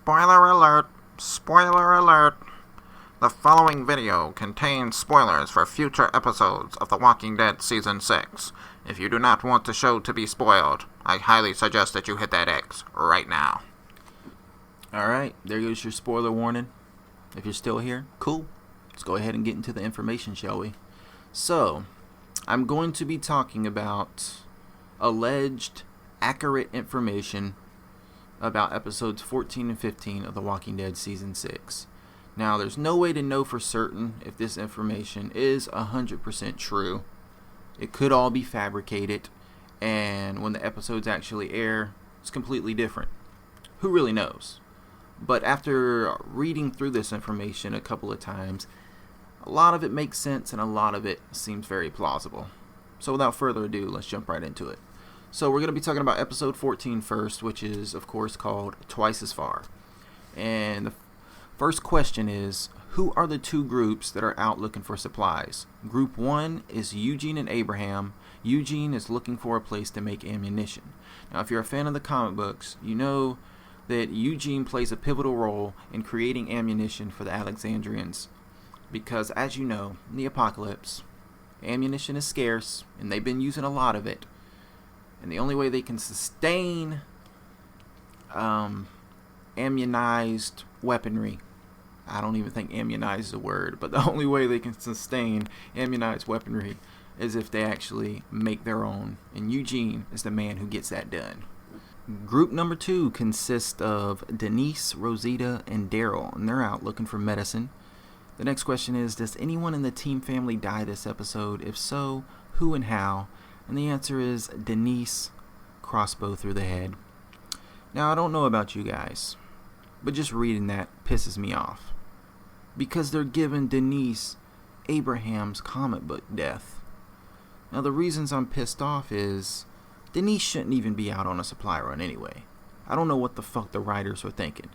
Spoiler alert! Spoiler alert! The following video contains spoilers for future episodes of The Walking Dead Season 6. If you do not want the show to be spoiled, I highly suggest that you hit that X right now. Alright, there goes your spoiler warning. If you're still here, cool. Let's go ahead and get into the information, shall we? So, I'm going to be talking about alleged accurate information about episodes 14 and 15 of The Walking Dead Season 6. Now, there's no way to know for certain if this information is 100% true. It could all be fabricated, and when the episodes actually air, it's completely different. Who really knows? But after reading through this information a couple of times, a lot of it makes sense and a lot of it seems very plausible. So without further ado, let's jump right into it. So we're going to be talking about episode 14 first, which is, of course, called Twice as Far. And the first question is, who are the two groups that are out looking for supplies? Group 1 is Eugene and Abraham. Eugene is looking for a place to make ammunition. Now, if you're a fan of the comic books, you know that Eugene plays a pivotal role in creating ammunition for the Alexandrians. Because, as you know, in the apocalypse, ammunition is scarce, and they've been using a lot of it. And the only way they can sustain ammunized weaponry, I don't even think ammunize is a word, but the only way they can sustain ammunized weaponry is if they actually make their own. And Eugene is the man who gets that done. Group number 2 consists of Denise, Rosita, and Daryl, and they're out looking for medicine. The next question is, does anyone in the team family die this episode? If so, who and how? And the answer is Denise, crossbow through the head. Now, I don't know about you guys, but just reading that pisses me off. Because they're giving Denise Abraham's comic book death. Now, the reasons I'm pissed off is Denise shouldn't even be out on a supply run anyway. I don't know what the fuck the writers were thinking.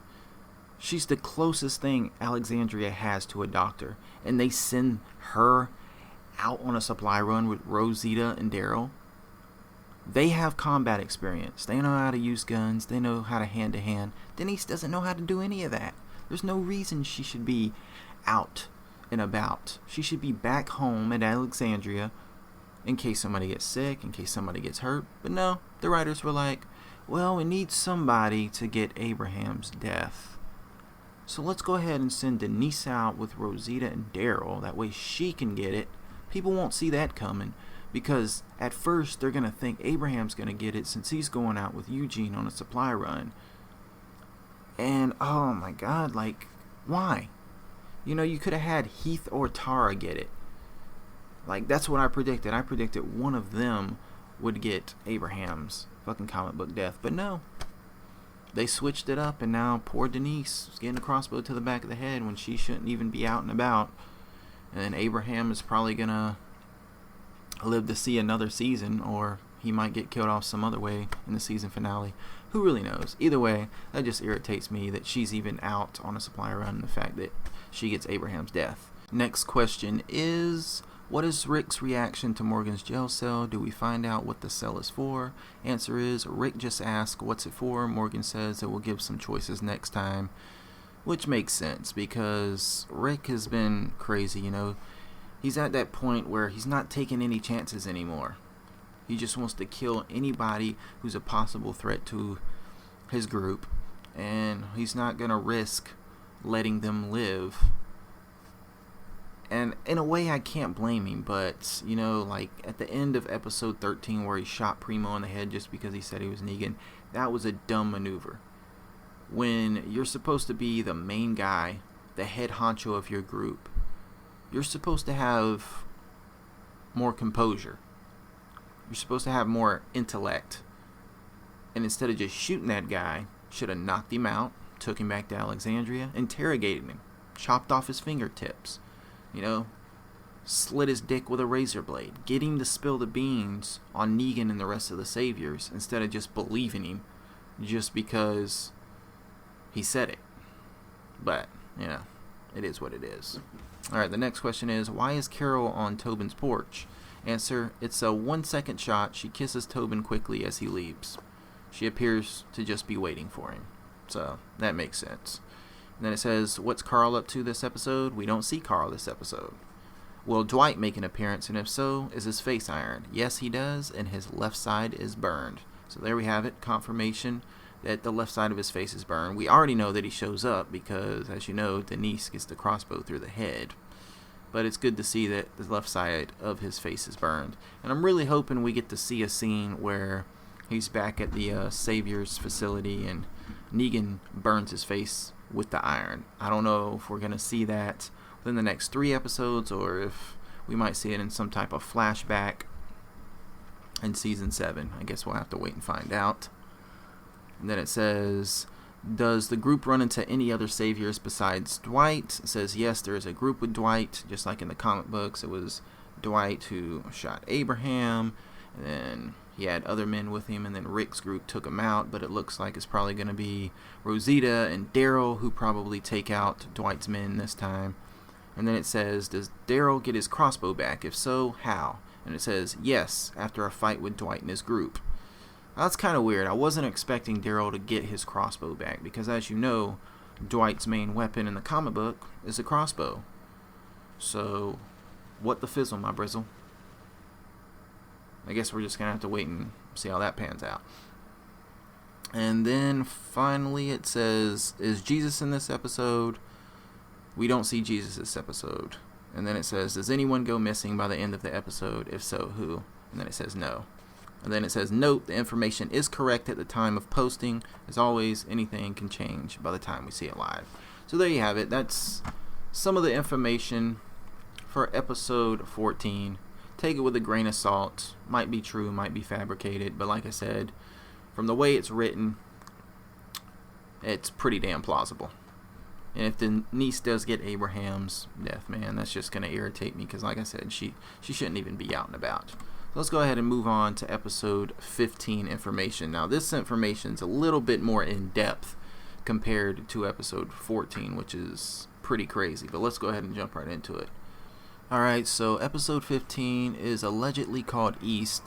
She's the closest thing Alexandria has to a doctor, and they send her out on a supply run with Rosita and Daryl. They have combat experience. They know how to use guns. They know how to hand-to-hand. Denise doesn't know how to do any of that. There's no reason she should be out and about. She should be back home at Alexandria in case somebody gets sick, in case somebody gets hurt. But no, the writers were like, well, we need somebody to get Abraham's death. So let's go ahead and send Denise out with Rosita and Daryl. That way she can get it. People won't see that coming because at first they're going to think Abraham's going to get it since he's going out with Eugene on a supply run. And, oh my God, like, why? You know, you could have had Heath or Tara get it. Like, that's what I predicted. I predicted one of them would get Abraham's fucking comic book death. But no. They switched it up, and now poor Denise is getting a crossbow to the back of the head when she shouldn't even be out and about. And then Abraham is probably going to live to see another season, or he might get killed off some other way in the season finale. Who really knows? Either way, that just irritates me that she's even out on a supply run and the fact that she gets Abraham's death. Next question is, what is Rick's reaction to Morgan's jail cell? Do we find out what the cell is for? Answer is, Rick just asks, what's it for? Morgan says it will give some choices next time. Which makes sense, because Rick has been crazy, you know. He's at that point where he's not taking any chances anymore. He just wants to kill anybody who's a possible threat to his group. And he's not going to risk letting them live. And in a way, I can't blame him, but, you know, like, at the end of episode 13 where he shot Primo in the head just because he said he was Negan, that was a dumb maneuver. When you're supposed to be the main guy, the head honcho of your group, you're supposed to have more composure. You're supposed to have more intellect. And instead of just shooting that guy, should have knocked him out, took him back to Alexandria, interrogated him, chopped off his fingertips, you know, slit his dick with a razor blade, get him to spill the beans on Negan and the rest of the Saviors, instead of just believing him just because he said it. But, you know, it is what it is. Alright, the next question is, why is Carol on Tobin's porch? Answer, it's a 1-second shot. She kisses Tobin quickly as he leaves. She appears to just be waiting for him. So that makes sense. And then it says, what's Carl up to this episode? We don't see Carl this episode. Will Dwight make an appearance, and if so, is his face ironed? Yes, he does, and his left side is burned. So there we have it, confirmation that the left side of his face is burned. We already know that he shows up because, as you know, Denise gets the crossbow through the head. But it's good to see that the left side of his face is burned. And I'm really hoping we get to see a scene where he's back at the Savior's facility and Negan burns his face with the iron. I don't know if we're going to see that within the next 3 episodes or if we might see it in some type of flashback in season 7. I guess we'll have to wait and find out. And then it says, does the group run into any other saviors besides Dwight? It says, yes, there is a group with Dwight, just like in the comic books. It was Dwight who shot Abraham, and then he had other men with him, and then Rick's group took him out, but it looks like it's probably going to be Rosita and Daryl who probably take out Dwight's men this time. And then it says, does Daryl get his crossbow back? If so, how? And it says, yes, after a fight with Dwight and his group. That's kind of weird. I wasn't expecting Daryl to get his crossbow back because, as you know, Dwight's main weapon in the comic book is a crossbow. So, what the fizzle, my brizzle? I guess we're just going to have to wait and see how that pans out. And then, finally, it says, is Jesus in this episode? We don't see Jesus this episode. And then it says, does anyone go missing by the end of the episode? If so, who? And then it says no. And then it says, note, the information is correct at the time of posting. As always, anything can change by the time we see it live. So there you have it. That's some of the information for episode 14. Take it with a grain of salt. Might be true, might be fabricated. But like I said, from the way it's written, it's pretty damn plausible. And if the niece does get Abraham's death, man, that's just going to irritate me. Because like I said, she shouldn't even be out and about. So let's go ahead and move on to episode 15 information. Now, this information is a little bit more in-depth compared to episode 14, which is pretty crazy. But let's go ahead and jump right into it. Alright, so episode 15 is allegedly called East.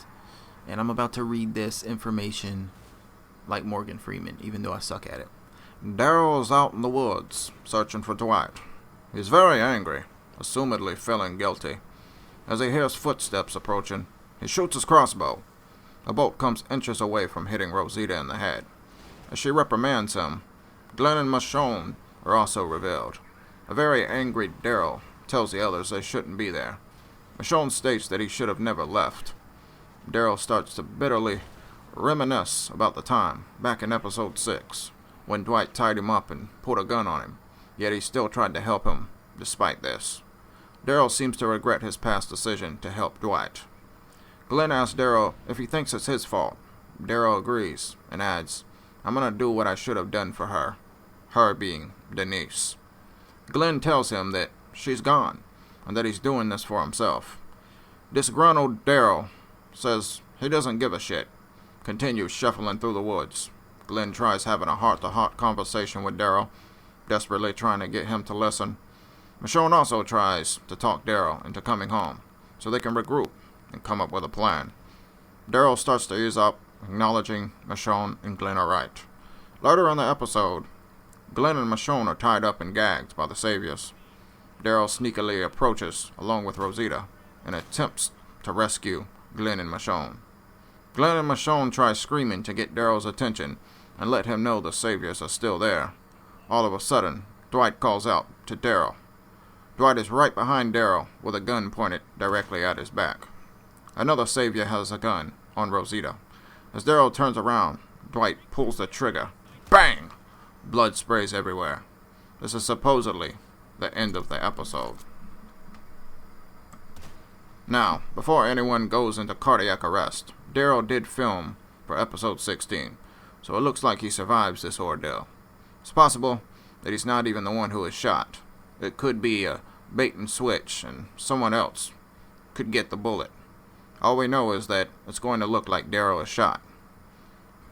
And I'm about to read this information like Morgan Freeman, even though I suck at it. Daryl is out in the woods, searching for Dwight. He's very angry, assumedly feeling guilty. As he hears footsteps approaching, he shoots his crossbow. A bolt comes inches away from hitting Rosita in the head. As she reprimands him, Glenn and Michonne are also revealed. A very angry Daryl tells the others they shouldn't be there. Michonne states that he should have never left. Daryl starts to bitterly reminisce about the time, back in episode 6, when Dwight tied him up and put a gun on him, yet he still tried to help him despite this. Daryl seems to regret his past decision to help Dwight. Glenn asks Daryl if he thinks it's his fault. Daryl agrees and adds, I'm gonna do what I should have done for her. Her being Denise. Glenn tells him that she's gone and that he's doing this for himself. Disgruntled Daryl says he doesn't give a shit, continues shuffling through the woods. Glenn tries having a heart-to-heart conversation with Daryl, desperately trying to get him to listen. Michonne also tries to talk Daryl into coming home so they can regroup and come up with a plan. Daryl starts to ease up, acknowledging Michonne and Glenn are right. Later in the episode, Glenn and Michonne are tied up and gagged by the Saviors. Daryl sneakily approaches along with Rosita and attempts to rescue Glenn and Michonne. Glenn and Michonne try screaming to get Daryl's attention and let him know the Saviors are still there. All of a sudden, Dwight calls out to Daryl. Dwight is right behind Daryl with a gun pointed directly at his back. Another Savior has a gun on Rosita. As Daryl turns around, Dwight pulls the trigger. Bang! Blood sprays everywhere. This is supposedly the end of the episode. Now, before anyone goes into cardiac arrest, Daryl did film for episode 16, so it looks like he survives this ordeal. It's possible that he's not even the one who is shot. It could be a bait and switch, and someone else could get the bullet. All we know is that it's going to look like Daryl is shot.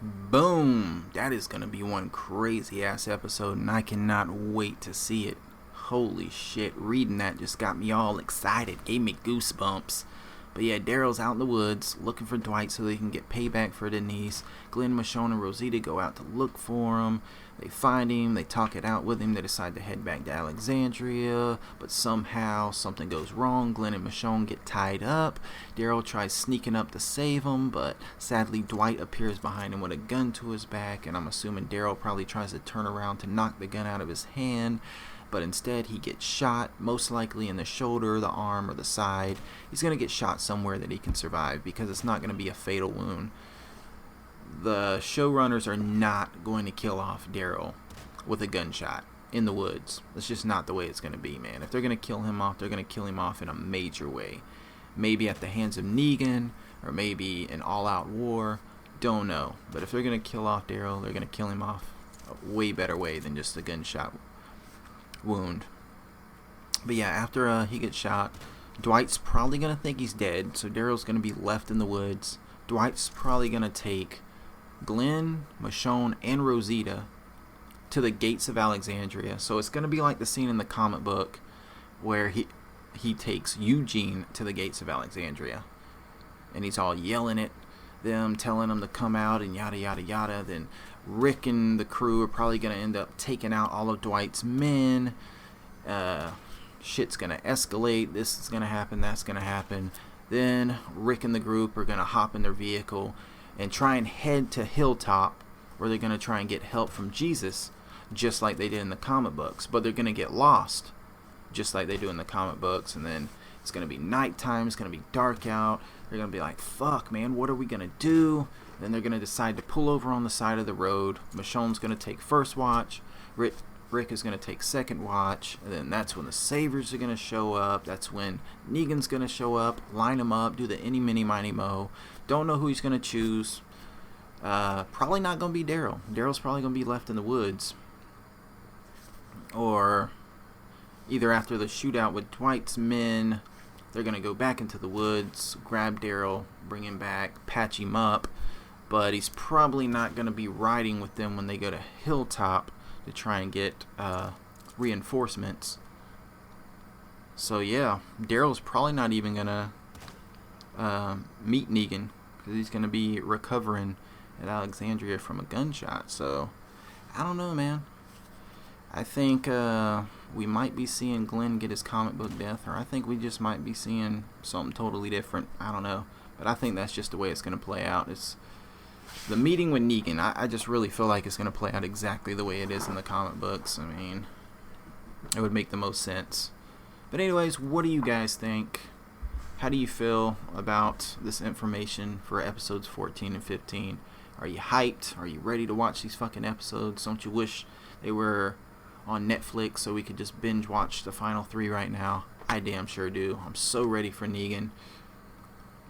Boom! That is going to be one crazy-ass episode, and I cannot wait to see it. Holy shit, reading that just got me all excited, gave me goosebumps. But yeah, Daryl's out in the woods, looking for Dwight so they can get payback for Denise. Glenn, Michonne, and Rosita go out to look for him. They find him, they talk it out with him, they decide to head back to Alexandria, but somehow something goes wrong. Glenn and Michonne get tied up. Daryl tries sneaking up to save them, but sadly Dwight appears behind him with a gun to his back, and I'm assuming Daryl probably tries to turn around to knock the gun out of his hand, but instead he gets shot, most likely in the shoulder, the arm, or the side. He's going to get shot somewhere that he can survive, because it's not going to be a fatal wound. The showrunners are not going to kill off Daryl with a gunshot in the woods. That's just not the way it's going to be, man. If they're going to kill him off, they're going to kill him off in a major way. Maybe at the hands of Negan, or maybe an all-out war. Don't know. But if they're going to kill off Daryl, they're going to kill him off a way better way than just a gunshot wound. But yeah, after he gets shot, Dwight's probably going to think he's dead, so Daryl's going to be left in the woods. Dwight's probably going to take Glenn, Michonne, and Rosita to the gates of Alexandria. So it's going to be like the scene in the comic book where he takes Eugene to the gates of Alexandria. And he's all yelling at them, telling them to come out and yada yada yada. Then Rick and the crew are probably going to end up taking out all of Dwight's men. Shit's going to escalate. This is going to happen. That's going to happen. Then Rick and the group are going to hop in their vehicle and try and head to Hilltop, where they're going to try and get help from Jesus, just like they did in the comic books. But they're going to get lost, just like they do in the comic books. And then it's going to be nighttime. It's going to be dark out. They're going to be like, fuck, man, what are we going to do? Then they're going to decide to pull over on the side of the road. Michonne's going to take first watch. Rick is going to take second watch, and then that's when the Savers are going to show up. That's when Negan's going to show up, line them up, do the any, mini, miny, mo. Don't know who he's going to choose. Probably not going to be Daryl. Daryl's probably going to be left in the woods. Or either after the shootout with Dwight's men, they're going to go back into the woods, grab Daryl, bring him back, patch him up. But he's probably not going to be riding with them when they go to Hilltop to try and get reinforcements. So yeah, Daryl's probably not even gonna meet Negan, because he's gonna be recovering at Alexandria from a gunshot. So I don't know, man. I think we might be seeing Glenn get his comic book death, or I think we just might be seeing something totally different. I don't know, but I think that's just the way it's gonna play out. It's the meeting with Negan. I just really feel like it's going to play out exactly the way it is in the comic books. I mean, it would make the most sense. But anyways, what do you guys think? How do you feel about this information for episodes 14 and 15? Are you hyped? Are you ready to watch these fucking episodes? Don't you wish they were on Netflix so we could just binge watch the final 3 right now? I damn sure do. I'm so ready for Negan.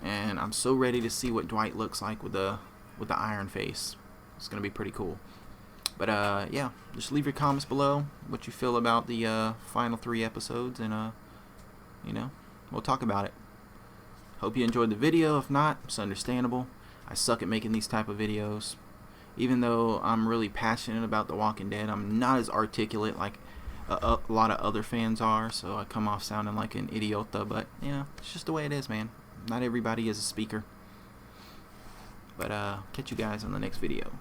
And I'm so ready to see what Dwight looks like with the iron face. It's gonna be pretty cool. But yeah, just leave your comments below what you feel about the final 3 episodes, and you know, we'll talk about it. Hope you enjoyed the video. If not, it's understandable. I suck at making these type of videos. Even though I'm really passionate about The Walking Dead, I'm not as articulate like a lot of other fans are, so I come off sounding like an idiota. But you know, it's just the way it is, man. Not everybody is a speaker. But catch you guys on the next video.